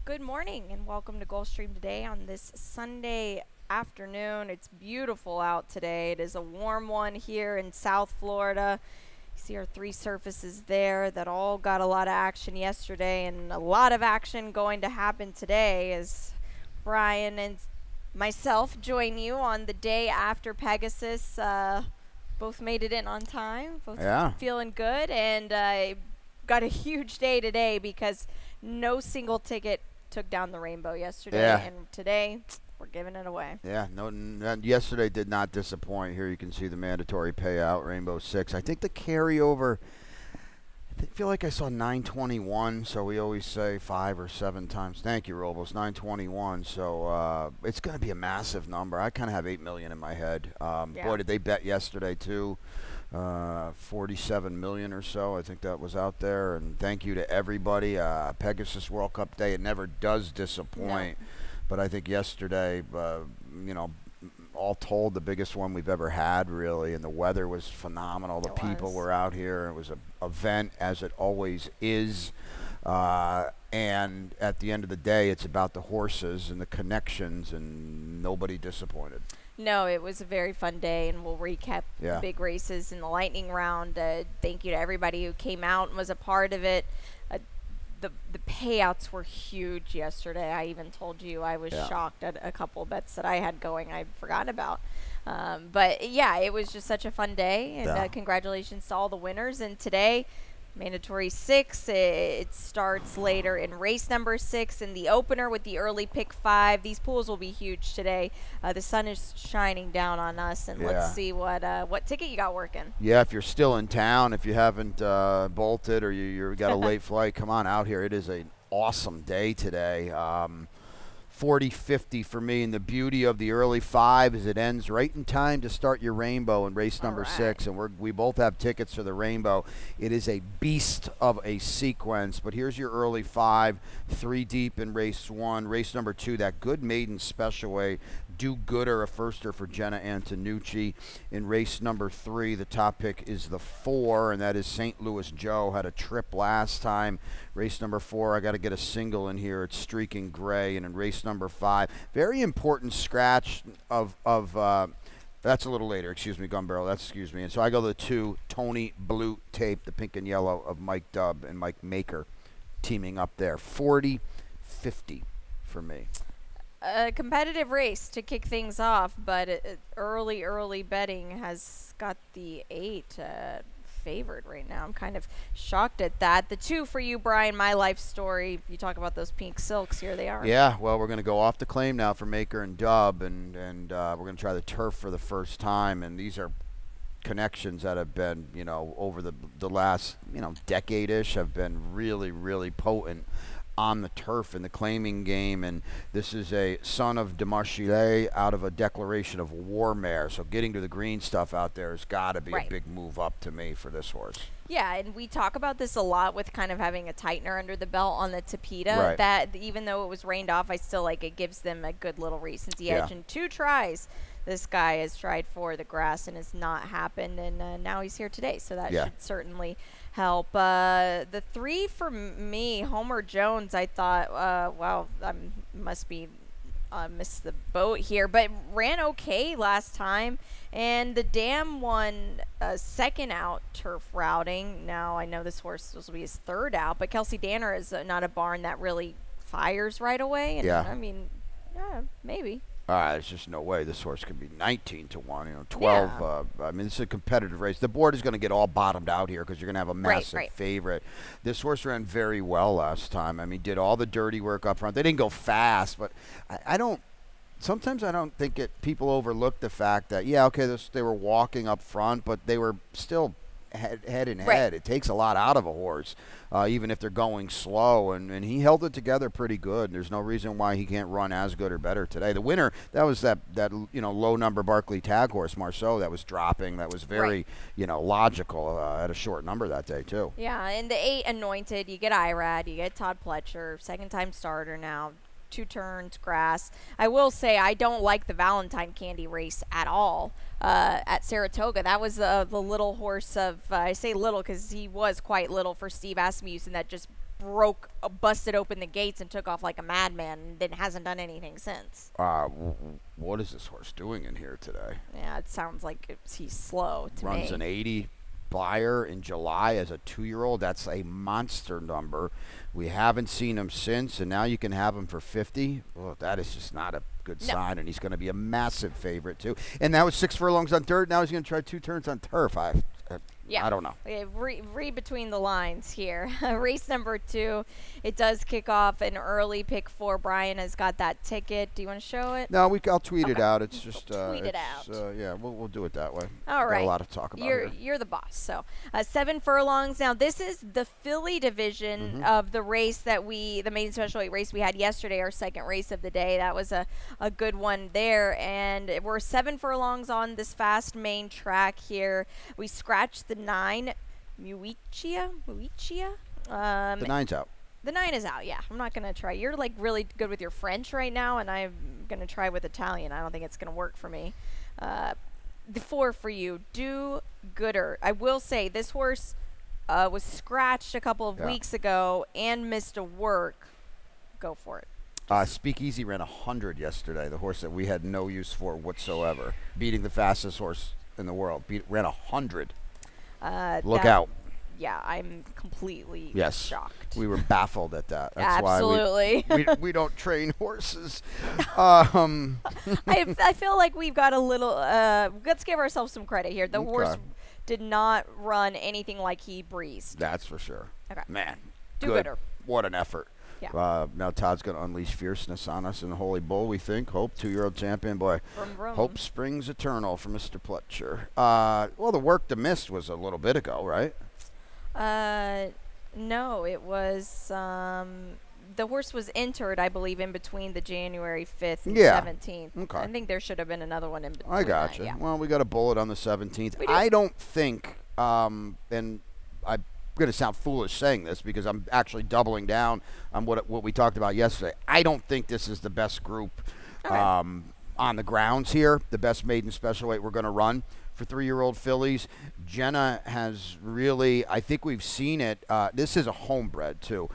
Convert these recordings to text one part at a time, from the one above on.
Good morning and welcome to Gulfstream today on this Sunday afternoon. It's beautiful out today. It is a warm one here in South Florida. You see our three surfaces there that all got a lot of action yesterday and a lot of action going to happen today as Brian and myself join you on the day after Pegasus. Both made it in on time, both feeling good, and got a huge day today because no single ticket took down the rainbow yesterday, and today we're giving it away. Yeah, yesterday did not disappoint. Here you can see the mandatory payout, Rainbow 6. I think the carryover, I feel like I saw 921, so we always say 5 or 7 times. Thank you, Robles, 921. So it's going to be a massive number. I kind of have 8 million in my head. Boy, did they bet yesterday, too. 47 million or so. I think that was out there. And thank you to everybody. Pegasus World Cup Day, it never does disappoint. No. But I think yesterday, all told, the biggest one we've ever had, really. And the weather was phenomenal. The people were out here. It was an event, as it always is. And at the end of the day, it's about the horses and the connections, and nobody disappointed. No, it was a very fun day, and we'll recap the big races in the lightning round. Thank you to everybody who came out and was a part of it. The payouts were huge yesterday. I even told you I was shocked at a couple bets that I had going I'd forgotten about. But, yeah, it was just such a fun day, and congratulations to all the winners. And today, mandatory 6, it starts later in race number 6 in the opener with the early pick 5. These pools will be huge today. The sun is shining down on us, and let's see what ticket you got working. Yeah, if you're still in town, if you haven't bolted or you got a late flight, come on out here. It is an awesome day today. 40-50 for me, and the beauty of the early 5 is it ends right in time to start your rainbow in race number 6, and we both have tickets for the rainbow. It is a beast of a sequence, but here's your early 5, 3 deep in race 1. Race number 2, that good maiden special weight, do-gooder, a firster for Jenna Antonucci. In race number 3, the top pick is the 4, and that is St. Louis Joe. Had a trip last time. Race number 4, I got to get a single in here. It's Streaking Gray. And in race number 5, very important scratch of that's a little later. Excuse me, Gun Barrel. Excuse me. And so I go to the 2, Tony Blue Tape, the pink and yellow of Mike Dubb and Mike Maker teaming up there. 40-50 for me. A competitive race to kick things off, but early betting has got the 8 favored right now. I'm kind of shocked at that. The 2 for you, Brian, My Life Story. You talk about those pink silks. Here they are. Yeah, well, we're going to go off the claim now for Maker and Dubb, and we're going to try the turf for the first time. And these are connections that have been, over the last, decade-ish have been really, really potent on the turf in the claiming game. And this is a son of Demarchillet out of a declaration of war mare, so getting to the green stuff out there has got to be a big move up to me for this horse. Yeah, and we talk about this a lot with kind of having a tightener under the belt on the Tapeta, that even though it was rained off, I still like it gives them a good little recency edge. And 2 tries this guy has tried for the grass and has not happened, and now he's here today, so that should certainly help. The 3 for me, Homer Jones, I thought, wow, I must be missed the boat here, but ran okay last time, and the dam won second out turf routing. Now I know this horse will be his 3rd out, but Kelsey Danner is not a barn that really fires right away, and I mean, maybe. There's just no way this horse could be 19 to 1, 12. I mean, this is a competitive race. The board is going to get all bottomed out here because you're going to have a massive favorite. This horse ran very well last time. I mean, did all the dirty work up front. They didn't go fast, but sometimes I don't think people overlook the fact that, they were walking up front, but they were still head in head. It takes a lot out of a horse, even if they're going slow, and he held it together pretty good. There's no reason why he can't run as good or better today. The winner, that was that low number Barkley tag horse Marceau that was dropping. That was very logical at a short number that day too. Yeah, and the 8 Anointed, you get Irad, you get Todd Pletcher, 2nd time starter now. 2 turns, grass. I will say I don't like the Valentine Candy race at all at Saratoga. That was the little horse of, I say little because he was quite little for Steve Asmussen, that just busted open the gates and took off like a madman, and then hasn't done anything since. What is this horse doing in here today? Yeah, it sounds like he's slow to me. Runs an 80 buyer in July as a 2-year-old. That's a monster number. We haven't seen him since, and now you can have him for 50. Well, that is just not a good sign, and he's going to be a massive favorite too. And that was 6 furlongs on dirt. Now he's going to try 2 turns on turf. I don't know. Read between the lines here. Race number 2, it does kick off an early pick 4. Brian has got that ticket. Do you want to show it? No, I'll tweet it out. It's just tweet it out. Yeah, we'll do it that way. All right. Got a lot to talk about here. You're the boss. So 7 furlongs. Now this is the filly division of the race that the maiden special weight race we had yesterday, our second race of the day. That was a good one there, and we're 7 furlongs on this fast main track here. We scratched the 9, Muichia. The 9's out. The 9 is out, yeah. I'm not going to try. You're, like, really good with your French right now, and I'm going to try with Italian. I don't think it's going to work for me. The 4 for you, Do Gooder. I will say this horse was scratched a couple of weeks ago and missed a work. Go for it. Speakeasy ran 100 yesterday, the horse that we had no use for whatsoever, beating the fastest horse in the world. Ran 100. Look out. Yeah, I'm completely shocked. We were baffled at that. That's Absolutely. why we don't train horses. I feel like we've got a little let's give ourselves some credit here. The horse did not run anything like he breezed. That's for sure. Okay. Man, Do gooder. What an effort. Yeah. Now Todd's going to unleash fierceness on us in the Holy Bull, we think. Hope, 2-year-old champion. Boy, hope springs eternal for Mr. Pletcher. Well, the work to miss was a little bit ago, right? No, it was the horse was entered, I believe, in between the January 5th and 17th. Okay. I think there should have been another one in between. I gotcha. Yeah. Well, we got a bullet on the 17th. I don't think, and I'm going to sound foolish saying this because I'm actually doubling down on what we talked about yesterday. I don't think this is the best group on the grounds here, the best maiden special weight we're going to run for 3-year-old fillies. Jenna has really, I think we've seen it. This is a homebred too.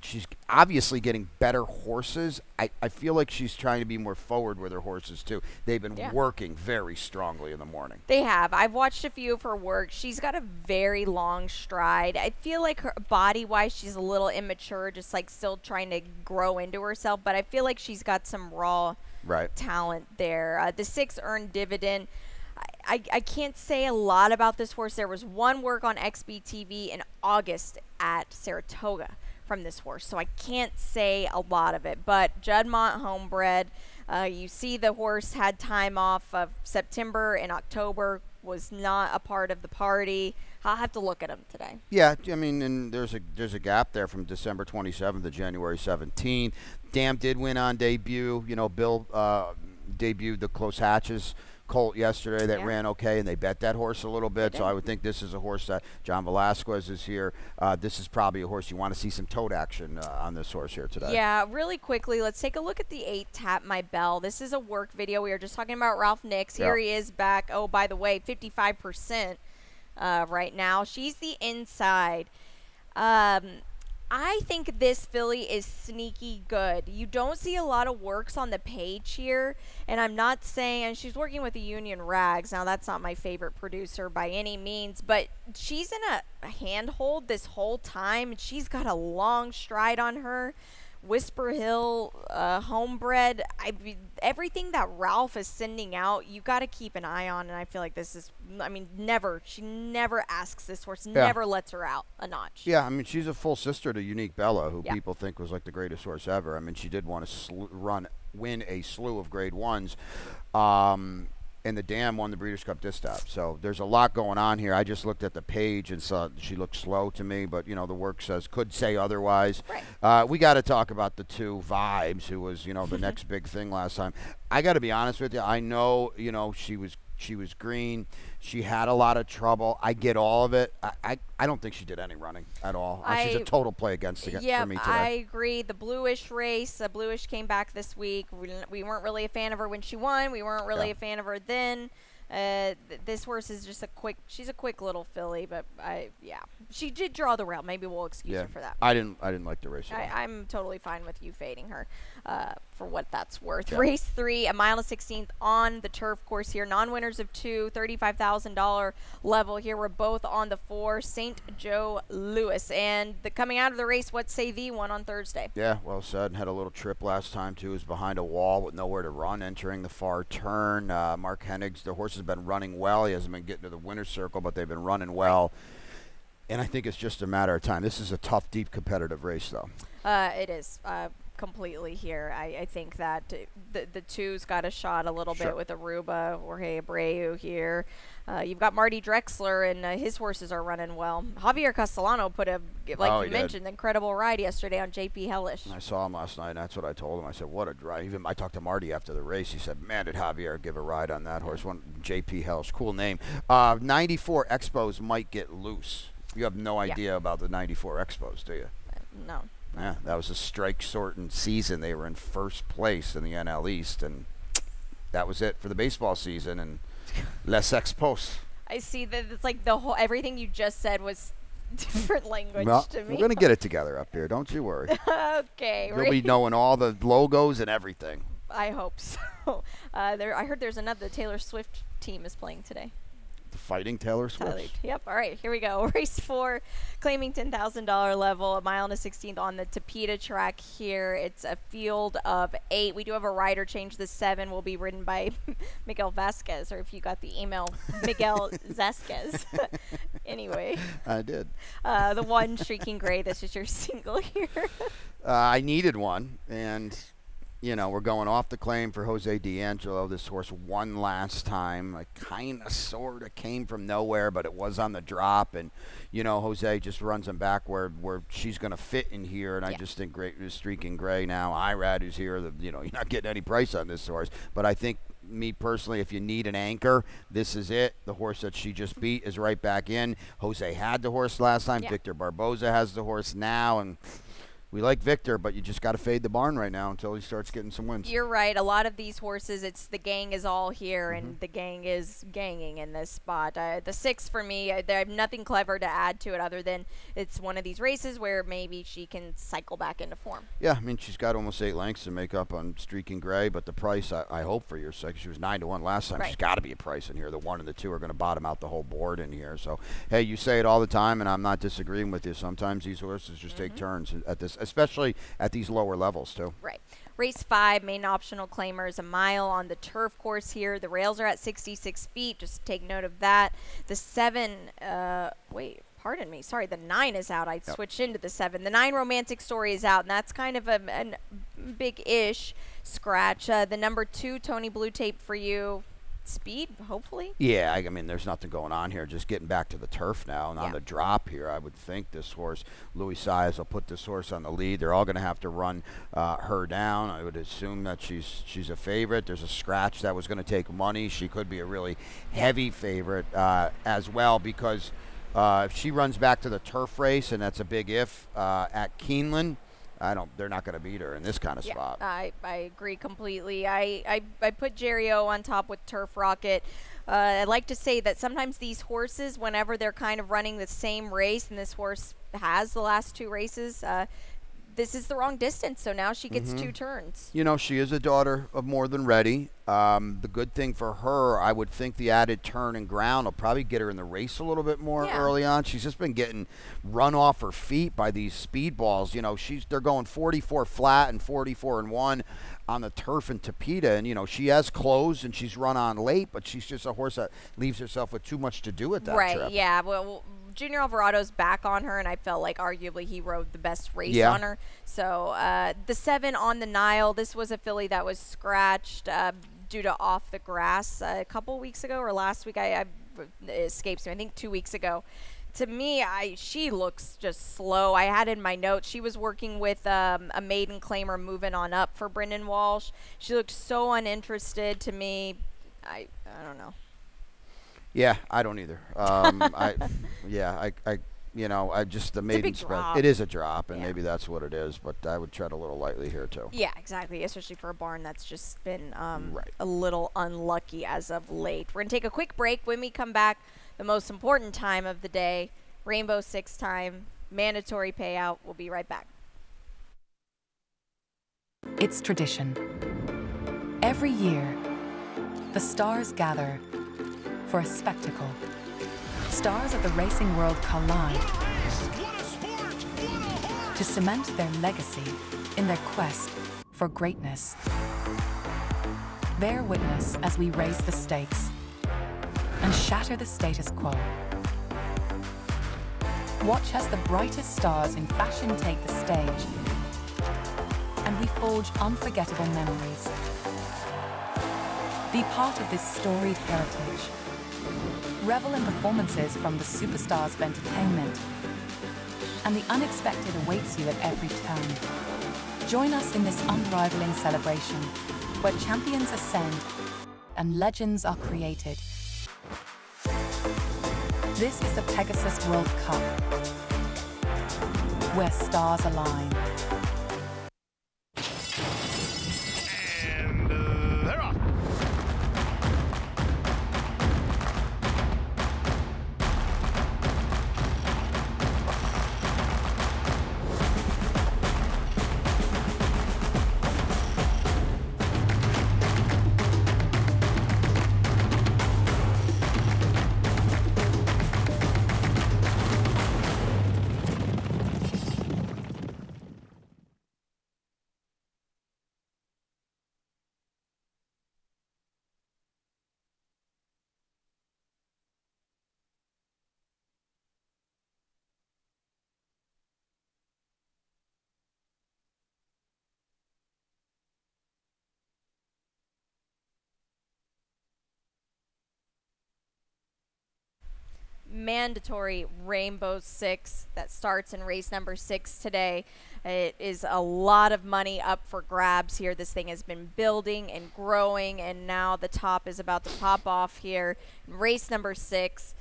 She's obviously getting better horses. I feel like she's trying to be more forward with her horses too. They've been working very strongly in the morning. They have. I've watched a few of her work. She's got a very long stride. I feel like her body-wise, she's a little immature, just like still trying to grow into herself. But I feel like she's got some raw talent there. The 6 earned dividend. I can't say a lot about this horse. There was one work on XBTV in August at Saratoga from this horse, so I can't say a lot of it. But Juddmonte homebred, you see the horse had time off of September and October, was not a part of the party. I'll have to look at him today. Yeah, I mean, and there's a gap there from December 27th to January 17th. Dam did win on debut. You know, Bill debuted the Close Hatches colt yesterday that ran okay, and they bet that horse a little bit. So I would think this is a horse that John Velasquez is here. This is probably a horse you want to see some tote action on this horse here today. Yeah, really quickly, let's take a look at the 8 Tap My Bell. This is a work video. We were just talking about Ralph Nix. Here he is back. Oh, by the way, 55% right now. She's the inside. I think this filly is sneaky good. You don't see a lot of works on the page here, and I'm not saying she's working with the Union Rags. Now, that's not my favorite producer by any means, but she's in a handhold this whole time, and she's got a long stride on her. Whisper Hill, homebred. Everything that Ralph is sending out, you got to keep an eye on. And I feel like this is, I mean, she never asks this horse, never lets her out a notch. Yeah, I mean, she's a full sister to Unique Bella, who people think was like the greatest horse ever. I mean, she did want to win a slew of Grade 1s. And the Dam won the Breeders' Cup Distaff. So there's a lot going on here. I just looked at the page and saw she looked slow to me, but, you know, the work could say otherwise. Right. We got to talk about the 2 Vibes, who was, you know, the next big thing last time. I got to be honest with you. I know, you know, she She was green. She had a lot of trouble. I get all of it. I don't think she did any running at all. She's a total play against for me today. I agree. The Bluish race, Bluish came back this week. We weren't really a fan of her when she won. We weren't really a fan of her then. This horse is just she's a quick little filly, but she did draw the rail. Maybe we'll excuse her for that. I didn't like the race at all. I'm totally fine with you fading her for what that's worth. Yeah. Race 3, a mile and 16th on the turf course here. Non-winners of 2, $35,000 level here. We're both on the 4, St. Joe Louis. And coming out of the race, what say thee won on Thursday? Yeah, well said. Had a little trip last time, too. Was behind a wall with nowhere to run, entering the far turn. Mark Hennigs, the horse has been running well. He hasn't been getting to the winner's circle, but they've been running well. And I think it's just a matter of time. This is a tough, deep, competitive race, though. It is completely here. I think that the two's got a shot a little bit with Aruba, Jorge Abreu here. You've got Marty Drexler, and his horses are running well. Javier Castellano put you mentioned, incredible ride yesterday on JP Hellish. I saw him last night, and that's what I told him. I said, what a drive. Even I talked to Marty after the race. He said, man, did Javier give a ride on that horse. JP Hellish, cool name. 94 Expos might get loose. You have no idea about the 94 Expos, do you? No. Yeah, that was a strike-shortened season. They were in first place in the NL East, and that was it for the baseball season, and les Expos. I see that it's like everything you just said was different language to me. We're going to get it together up here. Don't you worry. Okay. You'll be knowing all the logos and everything. I hope so. I heard there's the Taylor Swift team is playing today. The Fighting Taylor Swift. Yep. All right, here we go. Race 4, claiming $10,000 level, a mile and a 16th on the Tapeta track here. It's a field of 8. We do have a rider change. The 7 will be ridden by Miguel Vasquez, or if you got the email, Miguel Zasquez. Anyway. I did. The 1, Streaking Gray. This is your single here. I needed one, and we're going off the claim for Jose D'Angelo. This horse won last time. I kind of sort of came from nowhere, but it was on the drop. And, Jose just runs him back where she's going to fit in here. And I just think Streaking Gray now. Irad, who's here, you're not getting any price on this horse. But I think, me personally, if you need an anchor, this is it. The horse that she just beat is right back in. Jose had the horse last time. Yeah. Victor Barboza has the horse now. And we like Victor, but you just got to fade the barn right now until he starts getting some wins. You're right. A lot of these horses, it's the gang is all here, and the gang is ganging in this spot. The 6 for me, I have nothing clever to add to it other than it's one of these races where maybe she can cycle back into form. Yeah, I mean, she's got almost 8 lengths to make up on Streaking Gray, but the price, I hope for your sake, she was 9-1 last time. Right. She's got to be a price in here. The 1 and the 2 are going to bottom out the whole board in here. So, hey, you say it all the time, and I'm not disagreeing with you. Sometimes these horses just take turns at this, especially at these lower levels too. Right. Race 5, main optional claimers, a mile on the turf course here. The rails are at 66 feet. Just take note of that. The 7, pardon me. Sorry, the 9 is out. I switched into the 7. The 9 Romantic Story is out, and that's kind of a big-ish scratch. The number 2, Tony Blue Tape for you. Speed, hopefully. Yeah, I mean, there's nothing going on here. Just getting back to the turf now. And on the drop here, I would think this horse, Louis Saez, will put this horse on the lead. They're all going to have to run her down. I would assume that she's a favorite. There's a scratch that was going to take money. She could be a really heavy favorite as well, because if she runs back to the turf race, and that's a big if, at Keeneland, they're not going to beat her in this kind of spot. I agree completely. I put Jerry O on top with Turf Rocket. I like to say that sometimes these horses, whenever they're kind of running the same race, and this horse has the last 2 races, this is the wrong distance, so now she gets 2 turns. She is a daughter of More Than Ready. The good thing for her, I would think the added turn and ground will probably get her in the race a little bit more early on. She's just been getting run off her feet by these speed balls. They're going 44 flat and 44 and 1 on the turf in Tapeta, and she has closed and she's run on late, but she's just a horse that leaves herself with too much to do at that trip. Right, yeah. Well, Junior Alvarado's back on her, and I felt like arguably he rode the best race on her. So the 7 on the Nile, this was a filly that was scratched due to off the grass a couple weeks ago, or last week. It escapes me. I think 2 weeks ago. To me, she looks just slow. I had in my notes she was working with a maiden claimer moving on up for Brendan Walsh. She looked so uninterested to me. I don't know. Yeah, I don't either. I just the maiden spread. It is a drop, and maybe that's what it is. But I would tread a little lightly here too. Yeah, exactly. Especially for a barn that's just been a little unlucky as of late. We're gonna take a quick break. When we come back, the most important time of the day, Rainbow Six time, mandatory payout. We'll be right back. It's tradition. Every year, the stars gather for a spectacle. Stars of the racing world collide to cement their legacy in their quest for greatness. Bear witness as we raise the stakes and shatter the status quo. Watch as the brightest stars in fashion take the stage, and we forge unforgettable memories. Be part of this storied heritage. Revel in performances from the superstars of entertainment, and the unexpected awaits you at every turn. Join us in this unrivaling celebration, where champions ascend and legends are created. This is the Pegasus World Cup, where stars align. Mandatory Rainbow Six that starts in race number 6 today. It is a lot of money up for grabs here. This thing has been building and growing, and now the top is about to pop off here. Race number 6,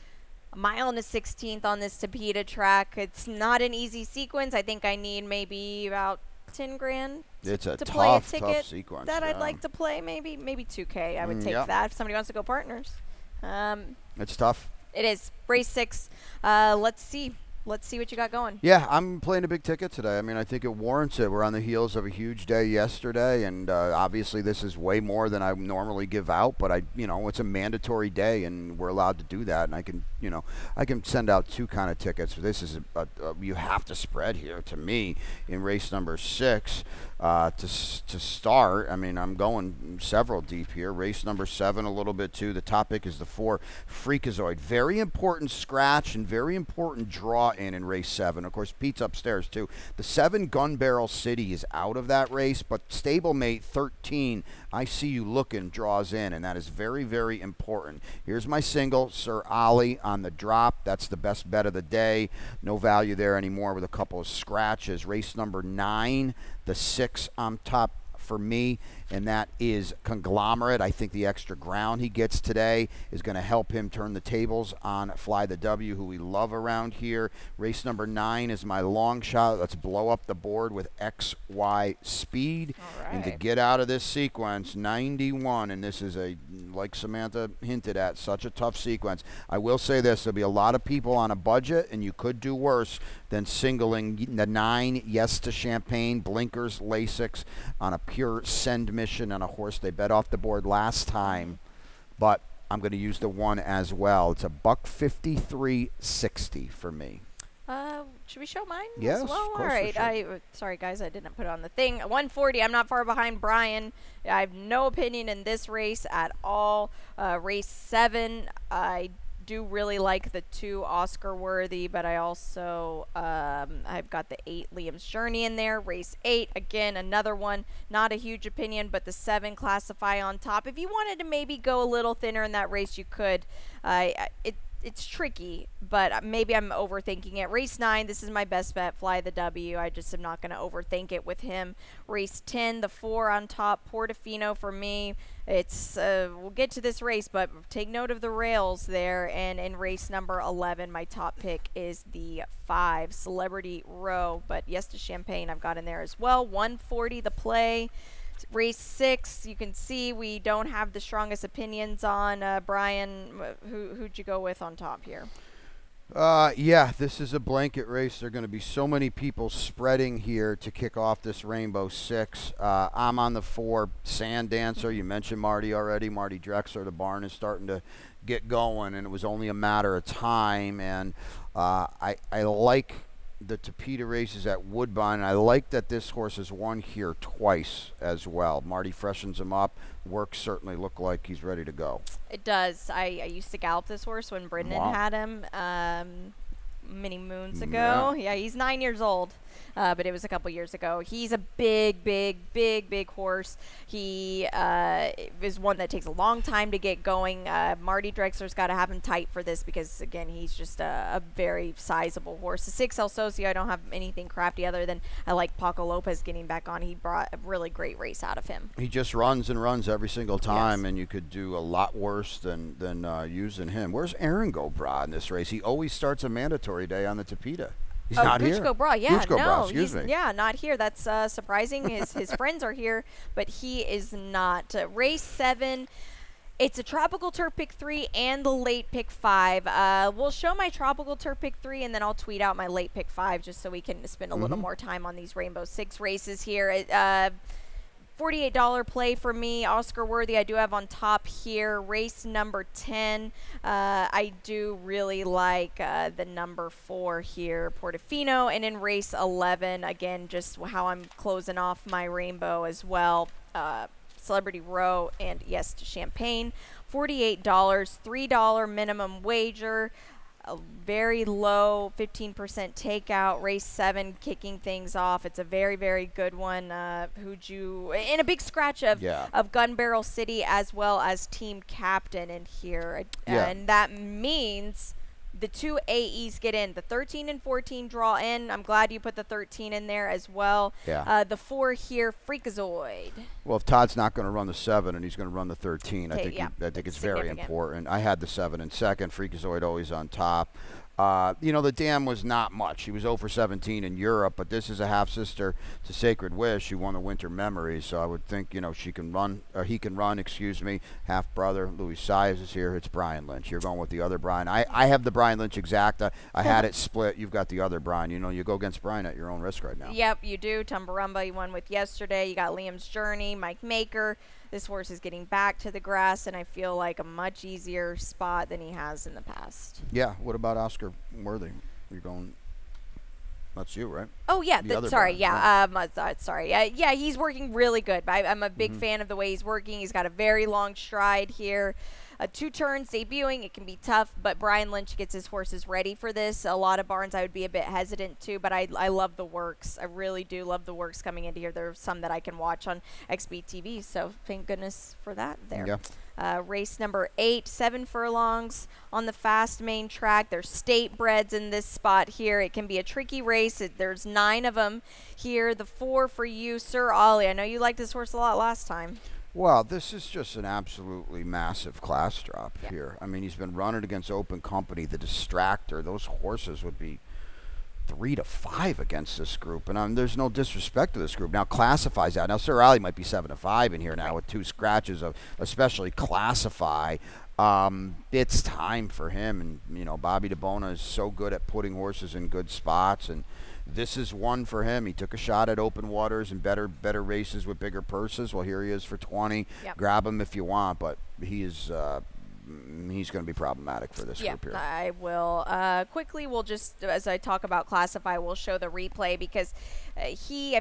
a mile and a 16th on this Tapeta track. It's not an easy sequence. I think I need maybe about 10 grand it's a to tough, play a ticket tough sequence that I'd like to play. Maybe 2K. I would take that if somebody wants to go partners. It's tough. It is. Race 6. Let's see what you got going. Yeah, I'm playing a big ticket today. I mean, I think it warrants it. We're on the heels of a huge day yesterday, and obviously this is way more than I normally give out, but it's a mandatory day, and we're allowed to do that, and I can send out 2 kind of tickets. This is you have to spread here to me in race number 6 to start. I mean, I'm going several deep here. Race number 7 a little bit too. The top pick is the 4 Freakazoid. Very important scratch and very important draw in race 7. Of course, Pete's upstairs too. The 7 Gun Barrel City is out of that race, but stablemate 13, I See You Looking, draws in, and that is very, very important. Here's my single, Sir Ollie on the drop. That's the best bet of the day. No value there anymore with a couple of scratches. Race number 9, the 6 on top for me, and that is Conglomerate. I think the extra ground he gets today is going to help him turn the tables on Fly the W, who we love around here. Race number 9 is my long shot. Let's blow up the board with XY Speed. All right. And to get out of this sequence, 91, and this is like Samantha hinted at, such a tough sequence. I will say this, there'll be a lot of people on a budget, and you could do worse than singling the 9 Yes to Champagne, Blinkers, Lasix on a pure send mission on a horse they bet off the board last time, but I'm going to use the 1 as well. It's a $153.60 for me. Should we show mine? Yes, as well? of course. All right. Sorry guys, I didn't put it on the thing. 140. I'm not far behind Brian. I have no opinion in this race at all. Race 7. I do really like the 2 Oscar Worthy, but I also I've got the 8 Liam's Journey in there. Race 8, again, another one, not a huge opinion, but the 7 Classify on top. If you wanted to maybe go a little thinner in that race, you could. it's tricky, but maybe I'm overthinking it. Race 9, this is my best bet. Fly the W. I just am not going to overthink it with him. Race 10, the 4 on top. Portofino for me. It's we'll get to this race, but take note of the rails there. And in race number 11, my top pick is the 5, Celebrity Row. But yes to Champagne, I've got in there as well. 140 the play. Race 6, you can see we don't have the strongest opinions on. Brian, who'd you go with on top here? Yeah, this is a blanket race. There are going to be so many people spreading here to kick off this Rainbow 6. I'm on the 4, Sand Dancer. You mentioned Marty already. Marty Drexler, the barn is starting to get going, and it was only a matter of time. And I like the Tapeta races at Woodbine. I like that this horse has won here twice as well. Marty freshens him up. Works certainly look like he's ready to go. It does. I used to gallop this horse when Brendan had him many moons ago. Yeah, he's 9 years old. But it was a couple years ago. He's a big horse. He is one that takes a long time to get going. Marty Drexler's got to have him tight for this because, again, he's just a very sizable horse. The 6 El Socio, I don't have anything crafty other than I like Paco Lopez getting back on. He brought a really great race out of him. He just runs and runs every single time, and you could do a lot worse than using him. Where's Aaron Gobra in this race? He always starts a mandatory day on the Tapeta. He's not here. Bra, yeah, Bra, he's not here. That's surprising. His friends are here, but he is not. Race 7, it's a tropical turf pick 3 and the late pick 5. We'll show my tropical turf pick 3, and then I'll tweet out my late pick 5 just so we can spend a little more time on these Rainbow 6 races here. $48 play for me. Oscar Worthy I do have on top here. Race number 10. I do really like the number 4 here, Portofino. And in race 11, again, just how I'm closing off my rainbow as well. Celebrity Row and yes to Champagne. $48, $3 minimum wager. A very low 15% takeout. Race 7 kicking things off. It's a very good one. Who'd you in a big scratch of Gun Barrel City as well as team captain in here, and that means the 2 AEs get in. The 13 and 14 draw in. I'm glad you put the 13 in there as well. The 4 here, Freakazoid. Well, if Todd's not going to run the 7 and he's going to run the 13, I think it's very important. I had the 7 in second. Freakazoid always on top. The dam was not much. He was 0 for 17 in Europe, but this is a half-sister to Sacred Wish who won the Winter Memories, so I would think, she can run, or he can run, half-brother. Louis Size is here. It's Brian Lynch. You're going with the other Brian. I have the Brian Lynch Exacta. I had it split. You've got the other Brian. You go against Brian at your own risk right now. Yep, you do. Tumbarumba you won with yesterday. You got Liam's Journey, Mike Maker. This horse is getting back to the grass, and I feel like a much easier spot than he has in the past. Yeah. What about Oscar Worthy? You're going. That's you, right? Oh yeah. Sorry. Yeah. He's working really good. I'm a big fan of the way he's working. He's got a very long stride here. 2 turns debuting, it can be tough, but Brian Lynch gets his horses ready for this. A lot of barns I would be a bit hesitant to, but I love the works. I really do love the works coming into here. There's some that I can watch on XB TV, so thank goodness for that there. Yeah. Race number 8, 7 furlongs on the fast main track. There's state breds in this spot here. It can be a tricky race. There's 9 of them here. The 4 for you, Sir Ollie. I know you liked this horse a lot last time. Well, this is just an absolutely massive class drop here. I mean, he's been running against Open Company, the Distractor. Those horses would be 3 to 5 against this group, and there's no disrespect to this group. Now Classify's out. Now Sir Ali might be 7 to 5 in here now with 2 scratches of especially Classify. It's time for him, and Bobby DeBona is so good at putting horses in good spots, and this is one for him. He took a shot at open waters and better races with bigger purses. Well, here he is for 20. Yep. Grab him if you want, but he's going to be problematic for this group here. I will. Quickly, we'll just, as I talk about Classify, we'll show the replay because I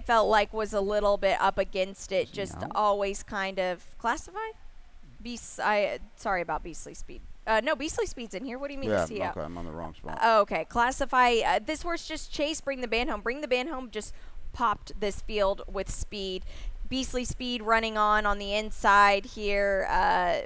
felt like, was a little bit up against it. Just always kind of Classify? Sorry about Beastly Speed. No, Beastly Speed's in here. What do you mean? Okay, I'm on the wrong spot. Okay, Classify. This horse just chased, bring the band home. Bring the band home just popped this field with speed. Beastly Speed running on the inside here.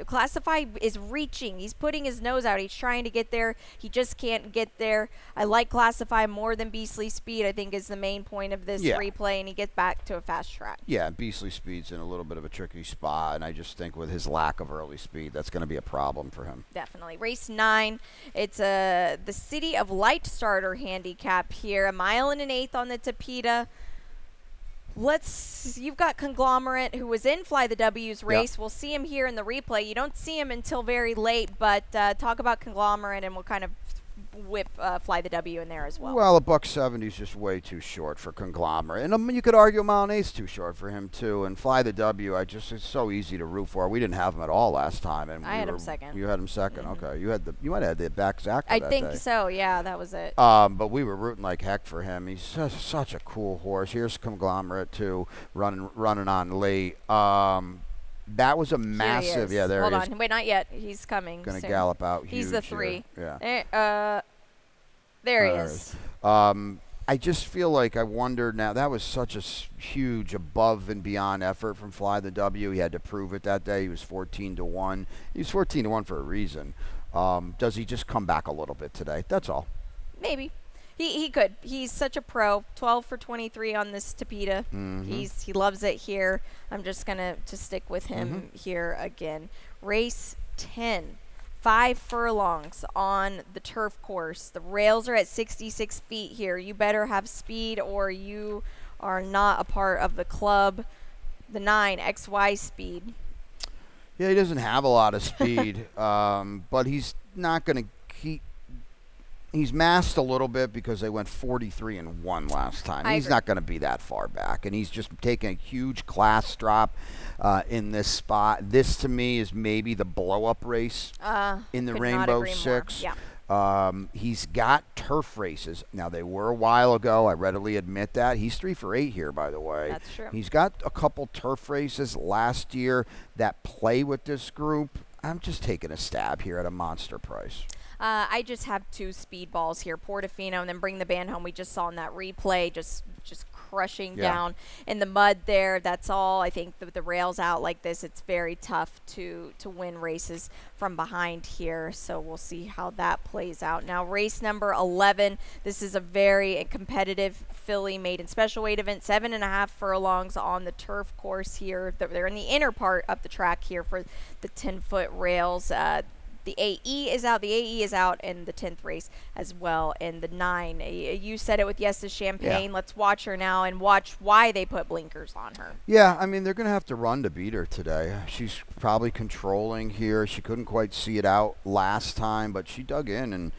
Classify is reaching. He's putting his nose out. He's trying to get there. He just can't get there. I like Classify more than Beastly Speed, I think, is the main point of this replay, and he gets back to a fast track. Yeah, Beastly Speed's in a little bit of a tricky spot, and I just think with his lack of early speed, that's going to be a problem for him. Definitely. Race 9, it's the City of Light starter handicap here. 1 1/8 on the Tapeta. You've got Conglomerate, who was in Fly the W's race. Yep. We'll see him here in the replay. You don't see him until very late, but talk about Conglomerate, and we'll kind of whip Fly the W in there as well. Well, $170 is just way too short for Conglomerate. And you could argue 1 1/8 is too short for him, too. And Fly the W, it's so easy to root for. We didn't have him at all last time. And I had him second. You had him second? Okay. You might have had the back Zach I think so, yeah, that was it. But we were rooting like heck for him. He's such a cool horse. Here's Conglomerate, too, running on late. That was a massive. Yeah, there he is. Hold on. Wait, not yet. He's coming. Going to gallop out. He's the 3. Here. Yeah. There he is. I just feel like I wonder now. That was such a huge above and beyond effort from Fly the W. He had to prove it that day. He was 14-1. He was 14-1 for a reason. Does he just come back a little bit today? That's all. Maybe. He could. He's such a pro. 12 for 23 on this Tapeta. He loves it here. I'm just gonna stick with him here again. Race 10. 5 furlongs on the turf course. The rails are at 66 feet here. You better have speed or you are not a part of the club. The 9, XY Speed. Yeah, he doesn't have a lot of speed, but he's not going to keep. He's masked a little bit because they went 43-1 last time. He's not going to be that far back, and he's just taking a huge class drop in this spot. This, to me, is maybe the blow-up race in the Rainbow Six. Yeah. He's got turf races. Now, they were a while ago. I readily admit that. He's 3 for 8 here, by the way. That's true. He's got a couple turf races last year that play with this group. I'm just taking a stab here at a monster price. I just have 2 speedballs here, Portofino, and then Bring the Band Home. We just saw in that replay, just crushing down in the mud there. That's all. I think the rails out like this, it's very tough to win races from behind here. So we'll see how that plays out. Now, race number 11. This is a very competitive filly made in special weight event. 7.5 furlongs on the turf course here. They're in the inner part of the track here for the 10-foot rails. The AE is out. The AE is out in the 10th race as well. And the 9, you said it with Yes to Champagne. Yeah. Let's watch her now and watch why they put blinkers on her. Yeah, I mean, they're going to have to run to beat her today. She's probably controlling here. She couldn't quite see it out last time, but she dug in and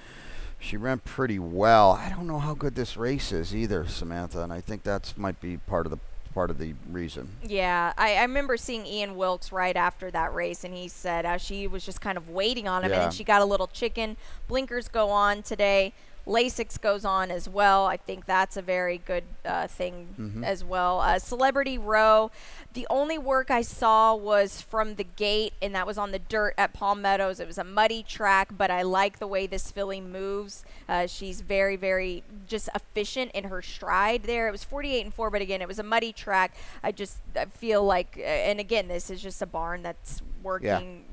she ran pretty well. I don't know how good this race is either, Samantha, and I think that might be part of the reason. Yeah, I remember seeing Ian Wilkes right after that race, and he said she was just kind of waiting on him, and then she got a little chicken. Blinkers go on today. Lasix goes on as well. I think that's a very good thing as well. Celebrity Row, the only work I saw was from the gate, and that was on the dirt at Palm Meadows. It was a muddy track, but I like the way this filly moves. She's very, very just efficient in her stride there. It was 48-4, but again, it was a muddy track. I feel like, and again, this is just a barn that's working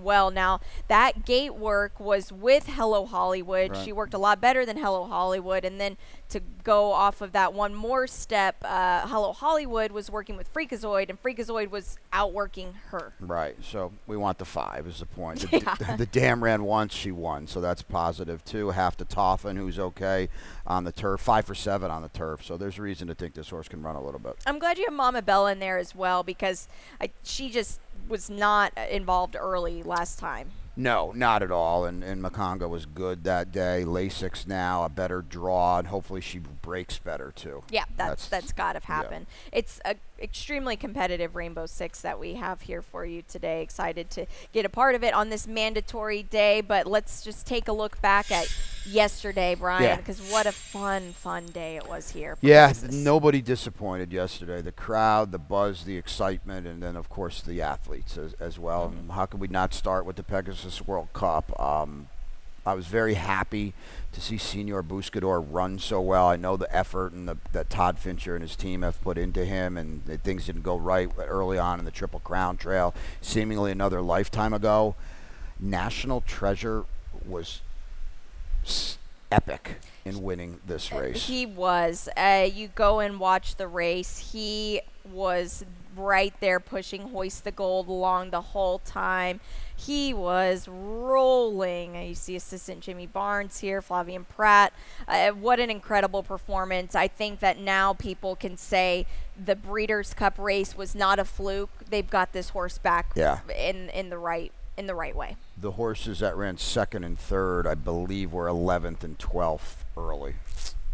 well. Now, that gate work was with Hello Hollywood. Right. She worked a lot better than Hello Hollywood. And then to go off of that one more step, Hello Hollywood was working with Freakazoid, and Freakazoid was outworking her. Right. So we want the 5 is the point. The dam ran once, she won. So that's positive, too. Half to Toffin, who's okay on the turf. 5 for 7 on the turf. So there's reason to think this horse can run a little bit. I'm glad you have Mama Bella in there as well, because she just was not involved early last time. No, not at all. And Makonga was good that day. Lasix now, a better draw, and hopefully she breaks better, too. Yeah, that's got to happen. Yeah. It's a extremely competitive Rainbow Six that we have here for you today. Excited to get a part of it on this mandatory day, but let's just take a look back at yesterday, Brian, because what a fun day it was here. Yeah, nobody disappointed yesterday. The crowd, the buzz, the excitement, and then, of course, the athletes as well. How could we not start with the Pegasus World Cup? I was very happy to see Senior Buscador run so well. I know the effort and that Todd Fincher and his team have put into him, and that things didn't go right early on in the Triple Crown Trail, seemingly another lifetime ago. National Treasure was epic in winning this race. He was. You go and watch the race. He was right there pushing Hoist the Gold along the whole time. He was rolling. You see assistant Jimmy Barnes here, Flavian Pratt. What an incredible performance. I think that now people can say the Breeders' Cup race was not a fluke. They've got this horse back in the right way. The horses that ran second and third, I believe, were 11th and 12th early.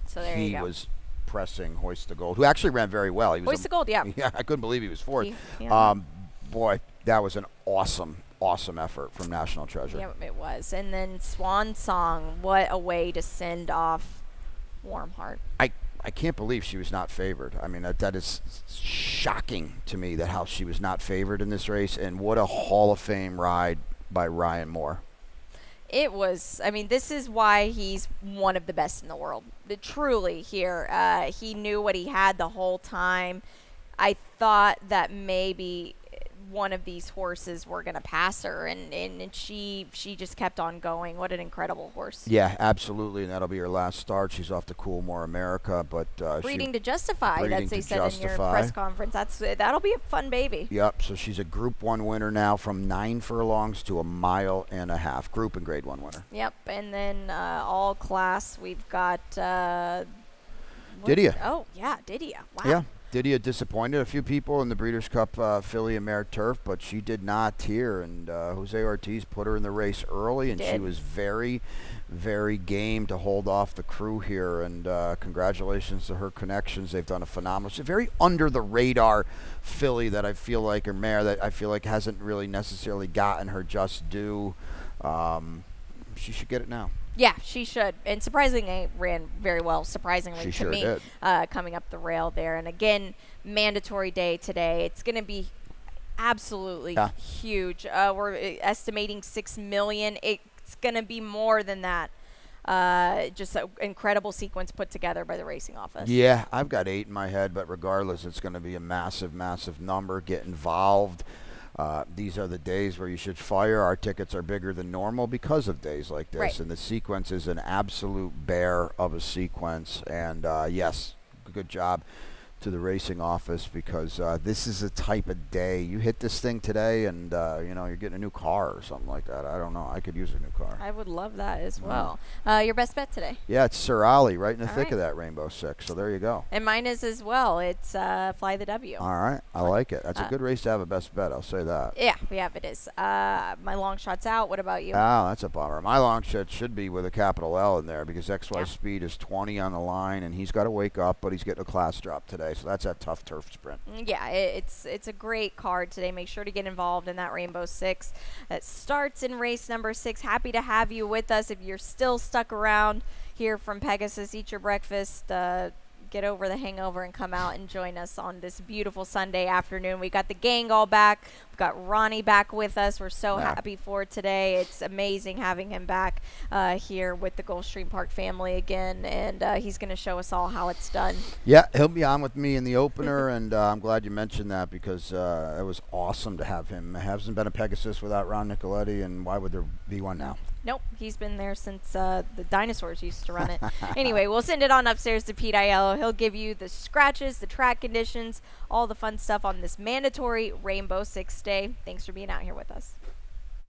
So there you go. He was pressing Hoist the Gold, who actually ran very well. He was Hoist the Gold, yeah. Yeah, I couldn't believe he was fourth. Boy, that was an awesome effort from National Treasure. Yeah, it was. And then Swan Song, what a way to send off Warm Heart. I can't believe she was not favored. I mean, that is shocking to me that how she was not favored in this race, and what a Hall of Fame ride by Ryan Moore. It was, I mean, this is why he's one of the best in the world. Truly here. He knew what he had the whole time. I thought that maybe one of these horses were going to pass her, and she just kept on going. What an incredible horse. Yeah, absolutely, and that'll be her last start. She's off to Coolmore America, but breeding to Justify, that's they said in your press conference. That'll be a fun baby. Yep, so she's a Group 1 winner now, from 9 furlongs to 1.5 miles, Group and Grade 1 winner. Yep, and then all class, we've got Didia. Oh, yeah, Didia. Wow. Yeah. Didia disappointed a few people in the Breeders' Cup filly and mare turf, but she did not here. And Jose Ortiz put her in the race early, and she was very, very game to hold off the crew here. And congratulations to her connections. They've done a phenomenal. She's a very under-the-radar filly that I feel like, or mare that I feel like hasn't really necessarily gotten her just due. She should get it now. Yeah, she should. And surprisingly, ran very well, surprisingly she to sure me, did. Coming up the rail there. And again, mandatory day today. It's going to be absolutely huge. We're estimating 6 million. It's going to be more than that. Just an incredible sequence put together by the racing office. Yeah, I've got 8 in my head, but regardless, it's going to be a massive, massive number. Get involved. These are the days where you should fire. Our tickets are bigger than normal because of days like this. Right. And the sequence is an absolute bear of a sequence. And, yes, good job to the racing office, because this is a type of day. You hit this thing today and, you're getting a new car or something like that. I don't know. I could use a new car. I would love that as well. Your best bet today? Yeah, it's Sir Ali, right in the thick of that Rainbow Six. So there you go. And mine is as well. It's Fly the W. All right. I like it. That's a good race to have a best bet. I'll say that. Yeah, it is. My long shot's out. What about you? Oh, that's a bummer. My long shot should be with a capital L in there, because XY Speed is 20 on the line, and he's got to wake up, but he's getting a class drop today. So that's a tough turf sprint. Yeah, it's a great card today. Make sure to get involved in that Rainbow Six. That starts in race number 6. Happy to have you with us. If you're still stuck around here from Pegasus, eat your breakfast, get over the hangover and come out and join us on this beautiful Sunday afternoon. We got the gang all back. We've got Ronnie back with us. We're so happy for today. It's amazing having him back here with the Gulfstream Park family again, and he's going to show us all how it's done. Yeah, he'll be on with me in the opener, and I'm glad you mentioned that, because it was awesome to have him. It hasn't been a Pegasus without Ron Nicoletti, and why would there be one now? Nope, he's been there since the dinosaurs used to run it. Anyway, we'll send it on upstairs to Pete Aiello. He'll give you the scratches, the track conditions, all the fun stuff on this mandatory Rainbow Six day. Thanks for being out here with us.